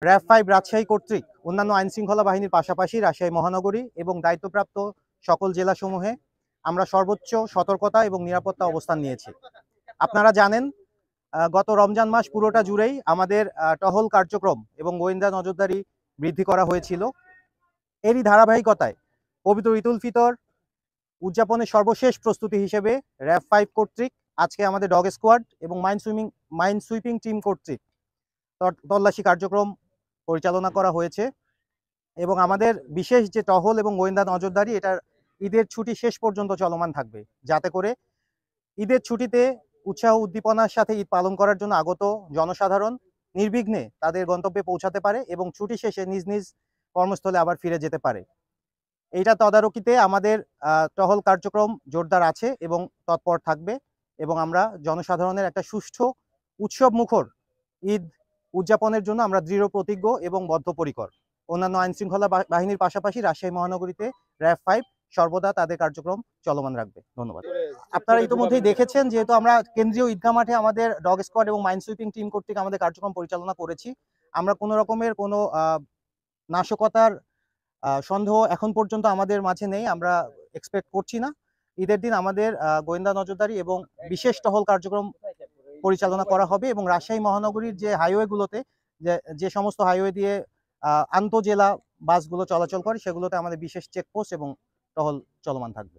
RAB 5 Rajshahi কর্তৃক অন্যান্য আইনশৃঙ্খলা বাহিনীর পাশাপাশি রাজশাহী মহানগরী এবং দায়িত্বপ্রাপ্ত সকল জেলাসমূহে আমরা সর্বোচ্চ সতর্কতা এবং নিরাপত্তা অবস্থান নিয়েছি। আপনারা জানেন গত রমজান মাস পুরোটা জুড়েই আমাদের টহল কার্যক্রম এবং গোয়েন্দা নজরদারি বৃদ্ধি করা হয়েছিল। এরই ধারাবাহিকতায় পবিত্র ঈদ উল ফিতর উদযাপনের সর্বশেষ প্রস্তুতি হিসেবে র্যাব 5 কর্তৃক আজকে আমাদের ডগ স্কোয়াড এবং মাইন সুইপিং টিম কর্তৃক তল্লাশি কার্যক্রম পরিচালনা করা হয়েছে এবং আমাদের বিশেষ যে টহল এবং গোয়েন্দা নজরদারি এটার ঈদের ছুটি শেষ পর্যন্ত চলমান থাকবে, যাতে করে ঈদের ছুটিতে উৎসাহ উদ্দীপনার সাথে ঈদ পালন করার জন্য আগত জনসাধারণ নির্বিঘ্নে তাদের গন্তব্যে পৌঁছাতে পারে এবং ছুটি শেষে নিজ নিজ কর্মস্থলে আবার ফিরে যেতে পারে। এইটা তদারকিতে আমাদের টহল কার্যক্রম জোরদার আছে এবং তৎপর থাকবে এবং আমরা জনসাধারণের একটা সুষ্ঠু উৎসব মুখর ঈদ উদযাপনের জন্য আমরা দৃঢ় প্রতিজ্ঞ এবং বদ্ধপরিকর। অন্যান্য আইনশৃঙ্খলা বাহিনীর পাশাপাশি রাজশাহী মহানগরীতে র্যাব 5 সর্বদা তাদের কার্যক্রম চলমান রাখবে। ধন্যবাদ। আপনারা ইতিমধ্যেই দেখেছেন, যেহেতু আমরা কেন্দ্রীয় ঈদগাহ মাঠে আমাদের ডগ স্কোয়াড এবং মাইন সুইপিং টিম কর্তৃক আমাদের কার্যক্রম পরিচালনা করেছি, আমরা কোনো রকমের কোনো নাশকতার সন্দেহ এখন পর্যন্ত আমাদের মাঝে নেই, আমরা এক্সপেক্ট করছি না। ঈদের দিন আমাদের গোয়েন্দা নজরদারি এবং বিশেষ টহল কার্যক্রম পরিচালনা করা হবে এবং রাজশাহী মহানগরীর যে হাইওয়েগুলোতে যে সমস্ত হাইওয়ে দিয়ে আন্তঃজেলা বাসগুলো চলাচল করে সেগুলোতে আমাদের বিশেষ চেকপোস্ট এবং টহল চলমান থাকবে।